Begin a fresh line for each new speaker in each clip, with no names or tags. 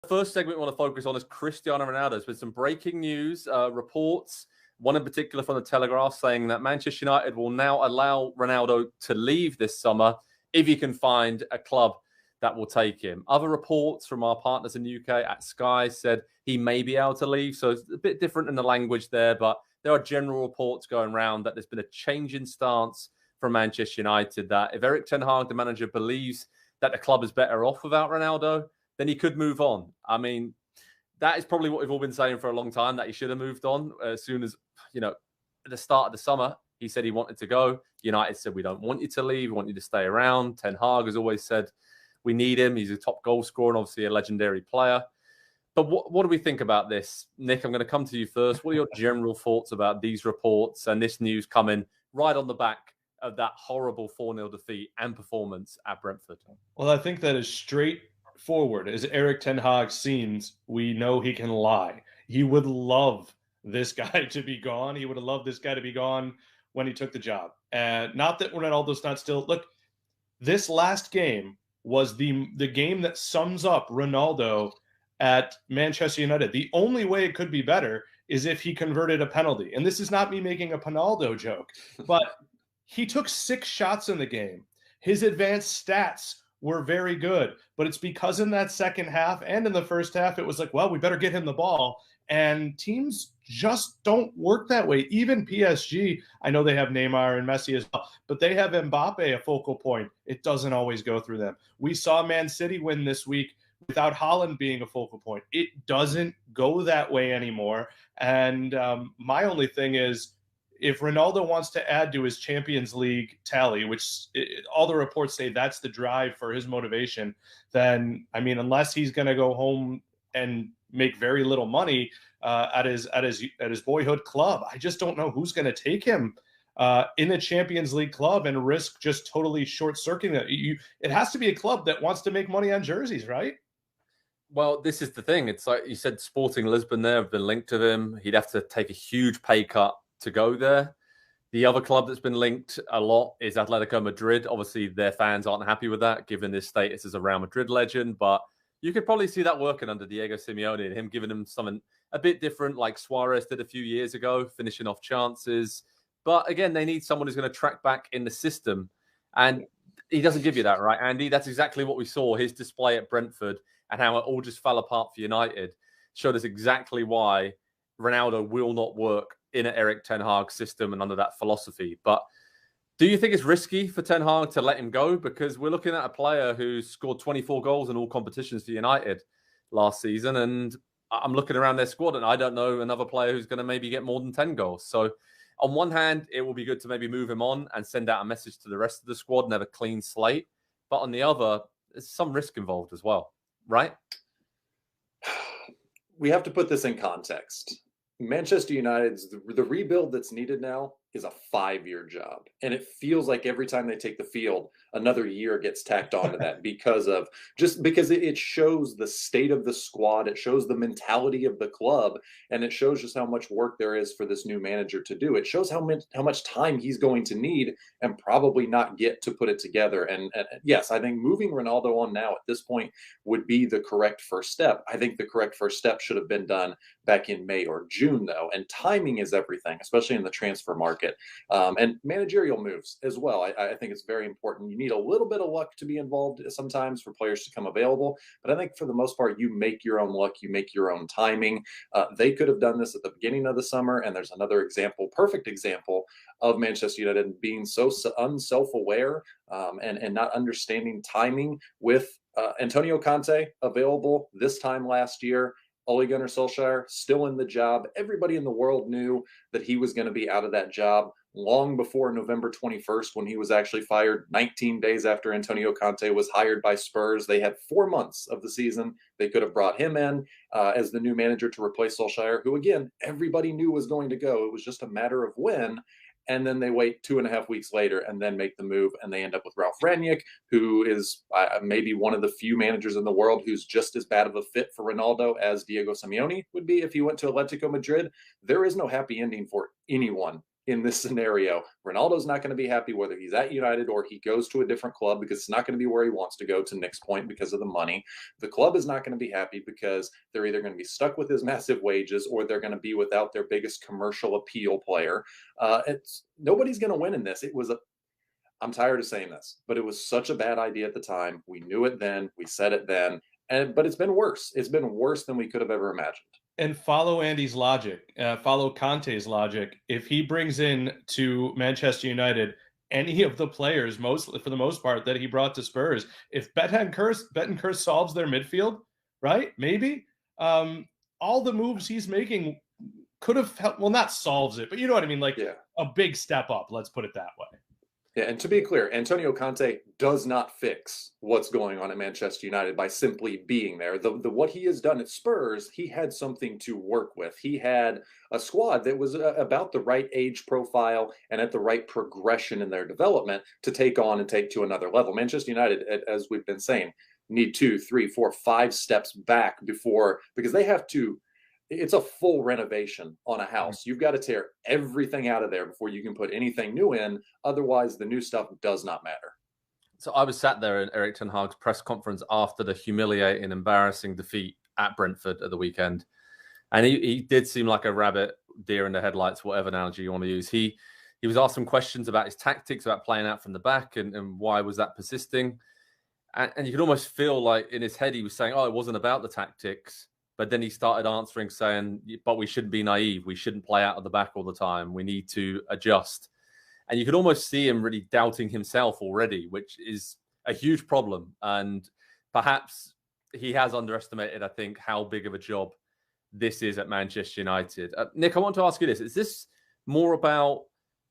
The first segment we want to focus on is Cristiano Ronaldo. There's been some breaking news, reports, one in particular from the Telegraph saying that Manchester United will now allow Ronaldo to leave this summer if he can find a club that will take him. Other reports from our partners in the UK at Sky said he may be able to leave. So it's a bit different in the language there, but there are general reports going around that there's been a change in stance from Manchester United, that if Erik ten Hag, the manager, believes that the club is better off without Ronaldo, then he could move on. I mean, that is probably what we've all been saying for a long time, that he should have moved on as soon as, at the start of the summer, he said he wanted to go. United said, we don't want you to leave. We want you to stay around. Ten Hag has always said, we need him. He's a top goal scorer and obviously a legendary player. But what do we think about this? Nick, I'm going to come to you first. What are your general thoughts about these reports and this news coming right on the back of that horrible 4-0 defeat and performance at Brentford?
Well, I think that is straightforward. As Erik ten Hag seems, we know he can lie. He would love this guy to be gone. He would have loved this guy to be gone when he took the job. And not that Ronaldo's not still... Look, this last game was the game that sums up Ronaldo at Manchester United. The only way it could be better is if he converted a penalty. And this is not me making a Ronaldo joke, but he took 6 shots in the game. His advanced stats were very good, but it's because in that second half and in the first half, it was like, well, we better get him the ball. And teams just don't work that way. Even PSG, I know they have Neymar and Messi as well, but they have Mbappe a focal point. It doesn't always go through them. We saw Man City win this week without Haaland being a focal point. It doesn't go that way anymore. And my only thing is, if Ronaldo wants to add to his Champions League tally, which all the reports say that's the drive for his motivation, then, I mean, unless he's going to go home and make very little money at his boyhood club, I just don't know who's going to take him in a Champions League club and risk just totally short-circuiting it. It has to be a club that wants to make money on jerseys, right?
Well, this is the thing. It's like you said, Sporting Lisbon there have been linked to him. He'd have to take a huge pay cut to go there. The other club that's been linked a lot is Atletico Madrid. Obviously, their fans aren't happy with that, given his status as a Real Madrid legend. But you could probably see that working under Diego Simeone and him giving him something a bit different, like Suarez did a few years ago, finishing off chances. But again, they need someone who's going to track back in the system. And he doesn't give you that, right, Andy? That's exactly what we saw. His display at Brentford and how it all just fell apart for United showed us exactly why Ronaldo will not work in an Erik ten Hag system and under that philosophy. But do you think it's risky for ten Hag to let him go? Because we're looking at a player who scored 24 goals in all competitions for United last season. And I'm looking around their squad and I don't know another player who's going to maybe get more than 10 goals. So on one hand, it will be good to maybe move him on and send out a message to the rest of the squad and have a clean slate. But on the other, there's some risk involved as well, right?
We have to put this in context. Manchester United's the rebuild that's needed now is a 5-year job. And it feels like every time they take the field, another year gets tacked onto that because it shows the state of the squad. It shows the mentality of the club. And it shows just how much work there is for this new manager to do. It shows how much time he's going to need and probably not get to put it together. And yes, I think moving Ronaldo on now at this point would be the correct first step. I think the correct first step should have been done back in May or June, though. And timing is everything, especially in the transfer market. And managerial moves as well. I think it's very important. You need a little bit of luck to be involved sometimes for players to come available. But I think for the most part, you make your own luck. You make your own timing. They could have done this at the beginning of the summer. And there's another example, perfect example of Manchester United being so unself-aware and not understanding timing with Antonio Conte available this time last year. Ole Gunnar Solskjaer still in the job. Everybody in the world knew that he was going to be out of that job long before November 21st when he was actually fired 19 days after Antonio Conte was hired by Spurs. They had 4 months of the season. They could have brought him in as the new manager to replace Solskjaer, who, again, everybody knew was going to go. It was just a matter of when. And then they wait 2.5 weeks later and then make the move. And they end up with Ralf Rangnick, who is maybe one of the few managers in the world who's just as bad of a fit for Ronaldo as Diego Simeone would be if he went to Atletico Madrid. There is no happy ending for anyone in this scenario. Ronaldo's not going to be happy whether he's at United or he goes to a different club, because it's not going to be where he wants to go, to Nick's point, because of the money. The club is not going to be happy because they're either going to be stuck with his massive wages, or they're going to be without their biggest commercial appeal player. Nobody's going to win in this. I'm tired of saying this, but it was such a bad idea at the time. We knew it then. We said it then. But it's been worse. It's been worse than we could have ever imagined.
And follow Andy's logic, follow Conte's logic. If he brings in to Manchester United any of the players, for the most part, that he brought to Spurs, if Bentancur solves their midfield, right? Maybe all the moves he's making could have helped. Well, not solves it, but you know what I mean? Like a big step up. Let's put it that way.
Yeah, and to be clear, Antonio Conte does not fix what's going on at Manchester United by simply being there. What he has done at Spurs, he had something to work with. He had a squad that was about the right age profile and at the right progression in their development to take on and take to another level. Manchester United, as we've been saying, need 2, 3, 4, 5 steps back because they have to. It's a full renovation on a house. You've got to tear everything out of there before you can put anything new in. Otherwise, the new stuff does not matter.
So I was sat there in Erik ten Hag's press conference after the humiliating, embarrassing defeat at Brentford at the weekend. And he did seem like a rabbit, deer in the headlights, whatever analogy you want to use. He was asked some questions about his tactics, about playing out from the back, and why was that persisting. And you could almost feel like in his head he was saying, it wasn't about the tactics. But then he started answering saying, but we shouldn't be naive. We shouldn't play out of the back all the time. We need to adjust. And you could almost see him really doubting himself already, which is a huge problem. And perhaps he has underestimated, I think, how big of a job this is at Manchester United. Nick, I want to ask you this. Is this more about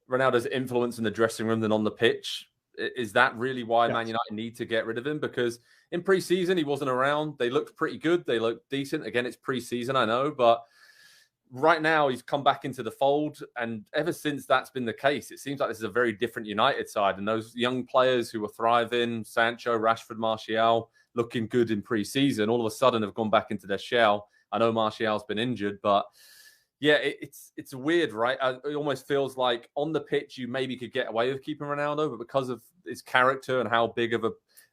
Ronaldo's influence in the dressing room than on the pitch? Is that really why Man United need to get rid of him? Because in pre-season, he wasn't around. They looked pretty good. They looked decent. Again, it's pre-season, I know. But right now, he's come back into the fold. And ever since that's been the case, it seems like this is a very different United side. And those young players who were thriving, Sancho, Rashford, Martial, looking good in pre-season, all of a sudden have gone back into their shell. I know Martial's been injured, but yeah, it's weird, right? It almost feels like on the pitch, you maybe could get away with keeping Ronaldo, but because of his character and how big of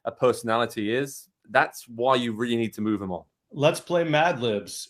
a personality he is, that's why you really need to move him on.
Let's play Mad Libs.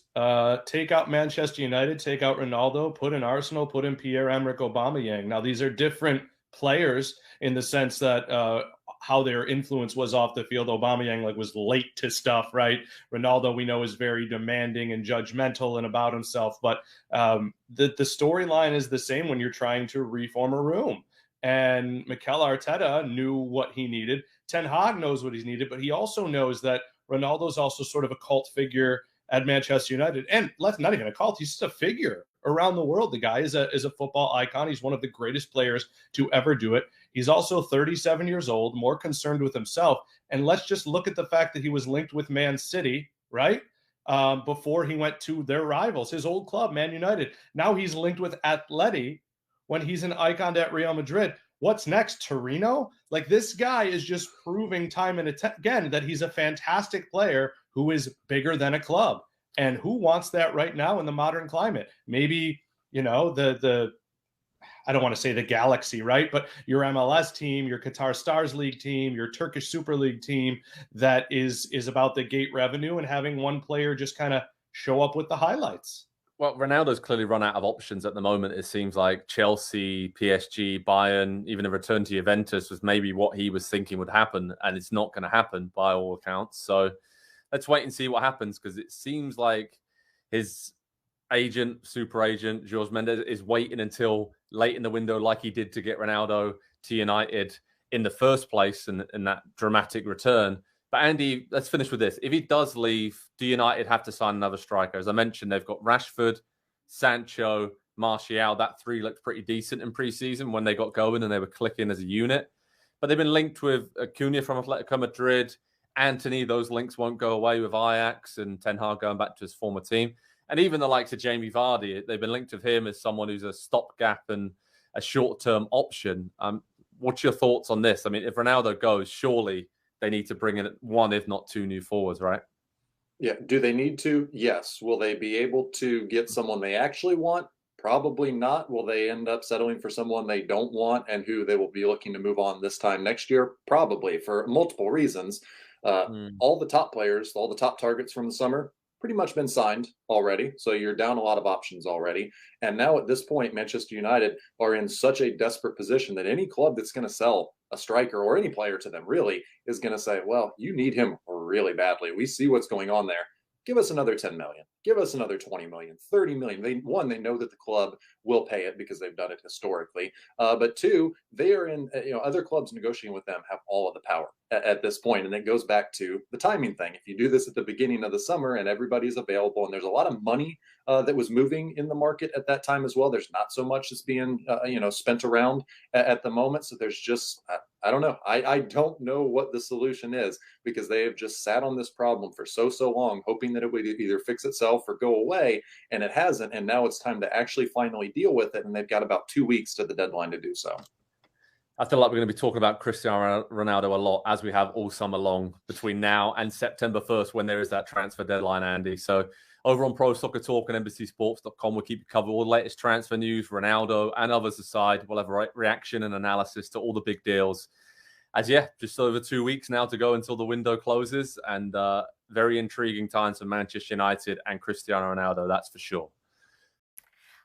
Take out Manchester United, take out Ronaldo, put in Arsenal, put in Pierre-Emerick Aubameyang. Now, these are different players in the sense that how their influence was off the field. Aubameyang was late to stuff, right? Ronaldo, we know, is very demanding and judgmental and about himself. But the storyline is the same when you're trying to reform a room. And Mikel Arteta knew what he needed. Ten Hag knows what he's needed, but he also knows that Ronaldo's also sort of a cult figure at Manchester United. And not even a cult, he's just a figure around the world. The guy is a football icon. He's one of the greatest players to ever do it. He's also 37 years old, more concerned with himself. And let's just look at the fact that he was linked with Man City, right? Before he went to their rivals, his old club, Man United. Now he's linked with Atleti when he's an icon at Real Madrid. What's next? Torino? This guy is just proving time and again that he's a fantastic player who is bigger than a club. And who wants that right now in the modern climate? Maybe, the I don't want to say the Galaxy, right? But your MLS team, your Qatar Stars League team, your Turkish Super League team that is about the gate revenue and having one player just kind of show up with the highlights.
Well, Ronaldo's clearly run out of options at the moment. It seems like Chelsea, PSG, Bayern, even a return to Juventus was maybe what he was thinking would happen, and it's not going to happen by all accounts. So let's wait and see what happens, because it seems like his agent, super agent, Jorge Mendes, is waiting until late in the window like he did to get Ronaldo to United in the first place and that dramatic return. But Andy, let's finish with this. If he does leave, do United have to sign another striker? As I mentioned, they've got Rashford, Sancho, Martial. That three looked pretty decent in pre-season when they got going and they were clicking as a unit. But they've been linked with Acuna from Atletico Madrid, Antony. Those links won't go away with Ajax and Ten Hag going back to his former team. And even the likes of Jamie Vardy, they've been linked with him as someone who's a stopgap and a short-term option. What's your thoughts on this? I mean, if Ronaldo goes, surely they need to bring in one, if not two new forwards, right?
Yeah. Do they need to? Yes. Will they be able to get someone they actually want? Probably not. Will they end up settling for someone they don't want and who they will be looking to move on this time next year? Probably, for multiple reasons. All the top players, all the top targets from the summer, pretty much been signed already. So you're down a lot of options already. And now at this point, Manchester United are in such a desperate position that any club that's going to sell a striker or any player to them really is going to say, well, you need him really badly. We see what's going on there. Give us another 10 million. Give us another 20 million, 30 million. They know that the club will pay it because they've done it historically. But two, they are in, other clubs negotiating with them have all of the power at this point. And it goes back to the timing thing. If you do this at the beginning of the summer and everybody's available and there's a lot of money that was moving in the market at that time as well, there's not so much that's being, spent around at the moment. So there's just, I don't know. I don't know what the solution is because they have just sat on this problem for so long, hoping that it would either fix itself or go away, and it hasn't. And now it's time to actually finally deal with it. And they've got about 2 weeks to the deadline to do so.
I feel like we're going to be talking about Cristiano Ronaldo a lot, as we have all summer long, between now and September 1st, when there is that transfer deadline, Andy. So over on Pro Soccer Talk and NBCSports.com, we'll keep you covered all the latest transfer news, Ronaldo and others aside. We'll have a reaction and analysis to all the big deals. As just over 2 weeks now to go until the window closes, and very intriguing times for Manchester United and Cristiano Ronaldo, that's for sure.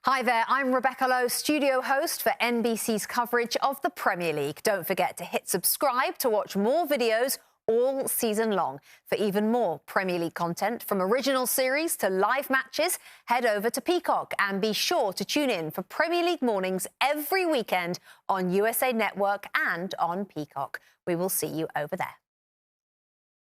Hi there, I'm Rebecca Lowe, studio host for NBC's coverage of the Premier League. Don't forget to hit subscribe to watch more videos all season long. For even more Premier League content, from original series to live matches, head over to Peacock and be sure to tune in for Premier League mornings every weekend on USA Network and on Peacock. We will see you over there.